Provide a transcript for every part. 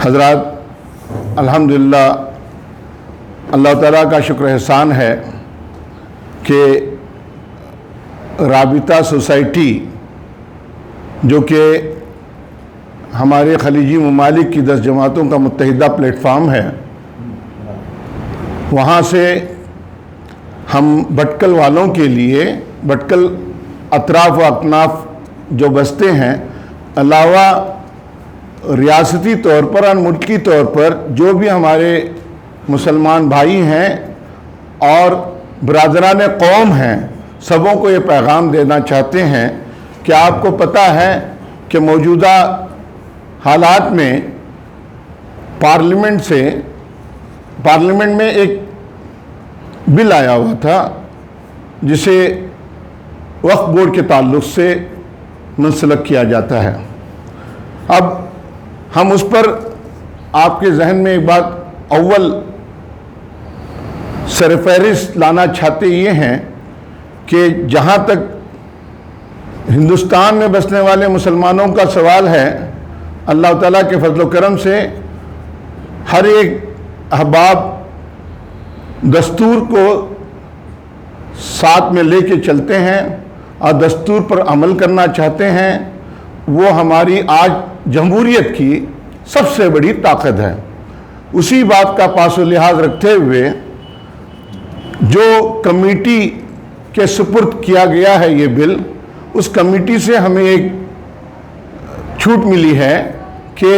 حضرات الحمدللہ اللہ تعالیٰ کا شکر احسان ہے کہ رابطہ سوسائٹی جو کہ ہمارے خلیجی ممالک کی 10 جماعتوں کا متحدہ پلیٹ فارم ہے، وہاں سے ہم بھٹکل والوں کے لیے بھٹکل اطراف و اکناف جو بستے ہیں، علاوہ ریاستی طور پر اور ملکی طور پر جو بھی ہمارے مسلمان بھائی ہیں اور برادران قوم ہیں، سبوں کو یہ پیغام دینا چاہتے ہیں کہ آپ کو پتہ ہے کہ موجودہ حالات میں پارلیمنٹ میں ایک بل آیا ہوا تھا جسے وقف بورڈ کے تعلق سے منسلک کیا جاتا ہے۔ اب ہم اس پر آپ کے ذہن میں ایک بات اول سرفہرست لانا چاہتے یہ ہیں کہ جہاں تک ہندوستان میں بسنے والے مسلمانوں کا سوال ہے، اللہ تعالیٰ کے فضل و کرم سے ہر ایک احباب دستور کو ساتھ میں لے کے چلتے ہیں اور دستور پر عمل کرنا چاہتے ہیں۔ وہ ہماری آج جمہوریت کی سب سے بڑی طاقت ہے۔ اسی بات کا پاس و لحاظ رکھتے ہوئے جو کمیٹی کے سپرد کیا گیا ہے یہ بل، اس کمیٹی سے ہمیں ایک چھوٹ ملی ہے کہ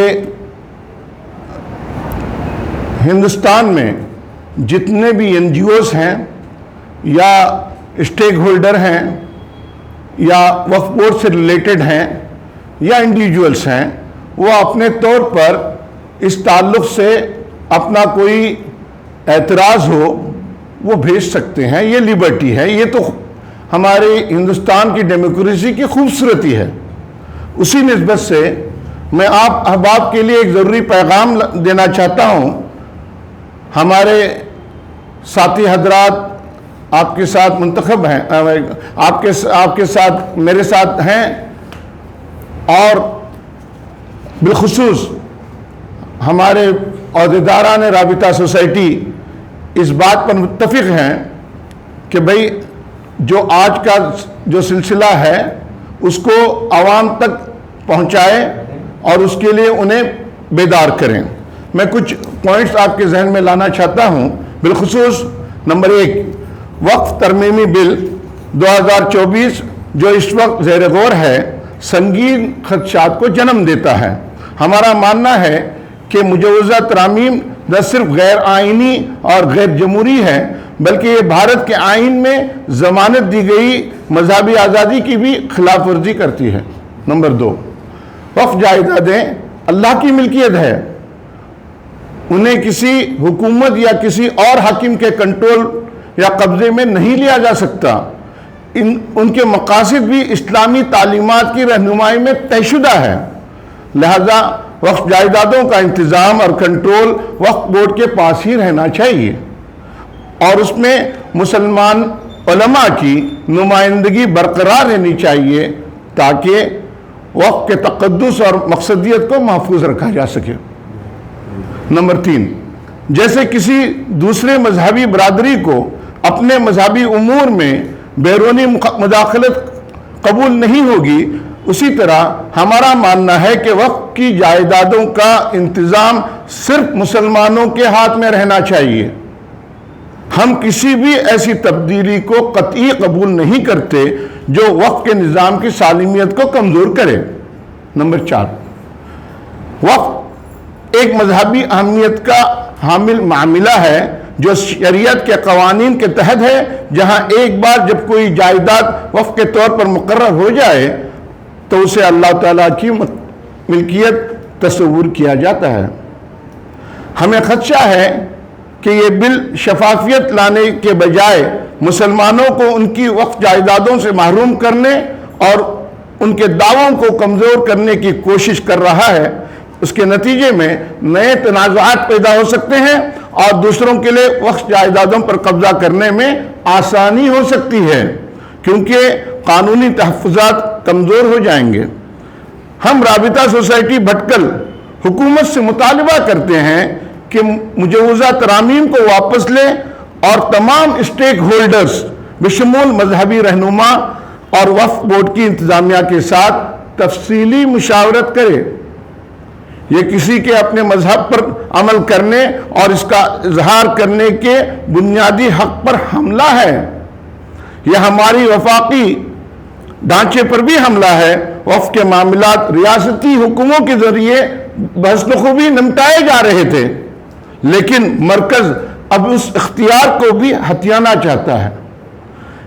ہندوستان میں جتنے بھی NGOs ہیں یا اسٹیک ہولڈر ہیں یا وقف بورڈ سے ریلیٹڈ ہیں یا انڈیویجولز ہیں، وہ اپنے طور پر اس تعلق سے اپنا کوئی اعتراض ہو وہ بھیج سکتے ہیں۔ یہ لیبرٹی ہے، یہ تو ہمارے ہندوستان کی ڈیموکریسی کی خوبصورتی ہے۔ اسی نسبت سے میں آپ احباب کے لیے ایک ضروری پیغام دینا چاہتا ہوں۔ ہمارے ساتھی حضرات آپ کے ساتھ منتخب ہیں، آپ کے ساتھ میرے ساتھ ہیں، اور بالخصوص ہمارے عہدیداران رابطہ سوسائٹی اس بات پر متفق ہیں کہ بھئی جو آج کا جو سلسلہ ہے اس کو عوام تک پہنچائے اور اس کے لیے انہیں بیدار کریں۔ میں کچھ پوائنٹس آپ کے ذہن میں لانا چاہتا ہوں۔ بالخصوص نمبر 1، وقف ترمیمی بل 2024 جو اس وقت زیر غور ہے، سنگین خدشات کو جنم دیتا ہے۔ ہمارا ماننا ہے کہ مجوزہ ترامیم نہ صرف غیر آئینی اور غیر جمہوری ہے بلکہ یہ بھارت کے آئین میں ضمانت دی گئی مذہبی آزادی کی بھی خلاف ورزی کرتی ہے۔ نمبر 2، وقف جائیدادیں اللہ کی ملکیت ہے، انہیں کسی حکومت یا کسی اور حاکم کے کنٹرول یا قبضے میں نہیں لیا جا سکتا۔ ان کے مقاصد بھی اسلامی تعلیمات کی رہنمائی میں طے شدہ ہے، لہذا وقف جائیدادوں کا انتظام اور کنٹرول وقف بورڈ کے پاس ہی رہنا چاہیے، اور اس میں مسلمان علماء کی نمائندگی برقرار رہنی چاہیے تاکہ وقف کے تقدس اور مقصدیت کو محفوظ رکھا جا سکے۔ نمبر 3، جیسے کسی دوسرے مذہبی برادری کو اپنے مذہبی امور میں بیرونی مداخلت قبول نہیں ہوگی، اسی طرح ہمارا ماننا ہے کہ وقف کی جائیدادوں کا انتظام صرف مسلمانوں کے ہاتھ میں رہنا چاہیے۔ ہم کسی بھی ایسی تبدیلی کو قطعی قبول نہیں کرتے جو وقف کے نظام کی سالمیت کو کمزور کرے۔ نمبر 4، وقف ایک مذہبی اہمیت کا حامل معاملہ ہے جو شریعت کے قوانین کے تحت ہے، جہاں ایک بار جب کوئی جائیداد وقف کے طور پر مقرر ہو جائے تو اسے اللہ تعالیٰ کی ملکیت تصور کیا جاتا ہے۔ ہمیں خدشہ ہے کہ یہ بل شفافیت لانے کے بجائے مسلمانوں کو ان کی وقف جائیدادوں سے محروم کرنے اور ان کے دعووں کو کمزور کرنے کی کوشش کر رہا ہے۔ اس کے نتیجے میں نئے تنازعات پیدا ہو سکتے ہیں اور دوسروں کے لیے وقف جائیدادوں پر قبضہ کرنے میں آسانی ہو سکتی ہے، کیونکہ قانونی تحفظات کمزور ہو جائیں گے۔ ہم رابطہ سوسائٹی بھٹکل حکومت سے مطالبہ کرتے ہیں کہ مجوزہ ترامیم کو واپس لیں اور تمام اسٹیک ہولڈرز بشمول مذہبی رہنما اور وقف بورڈ کی انتظامیہ کے ساتھ تفصیلی مشاورت کرے۔ یہ کسی کے اپنے مذہب پر عمل کرنے اور اس کا اظہار کرنے کے بنیادی حق پر حملہ ہے۔ یہ ہماری وفاقی ڈھانچے پر بھی حملہ ہے۔ وقف کے معاملات ریاستی حکوموں کے ذریعے بحث خوبی نمٹائے جا رہے تھے، لیکن مرکز اب اس اختیار کو بھی ہتھیانا چاہتا ہے۔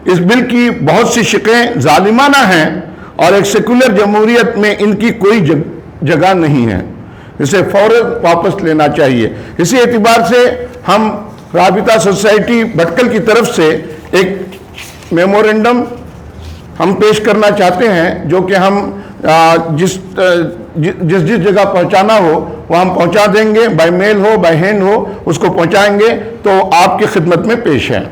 اس بل کی بہت سی شقیں ظالمانہ ہیں اور ایک سیکولر جمہوریت میں ان کی کوئی جگہ نہیں ہے۔ اسے فوراً واپس لینا چاہیے۔ اسی اعتبار سے ہم رابطہ سوسائٹی بھٹکل کی طرف سے ایک میمورنڈم ہم پیش کرنا چاہتے ہیں، جو کہ ہم جس جگہ پہنچانا ہو وہ ہم پہنچا دیں گے، بائی میل ہو بائی ہینڈ ہو، اس کو پہنچائیں گے تو آپ کی خدمت میں پیش ہے۔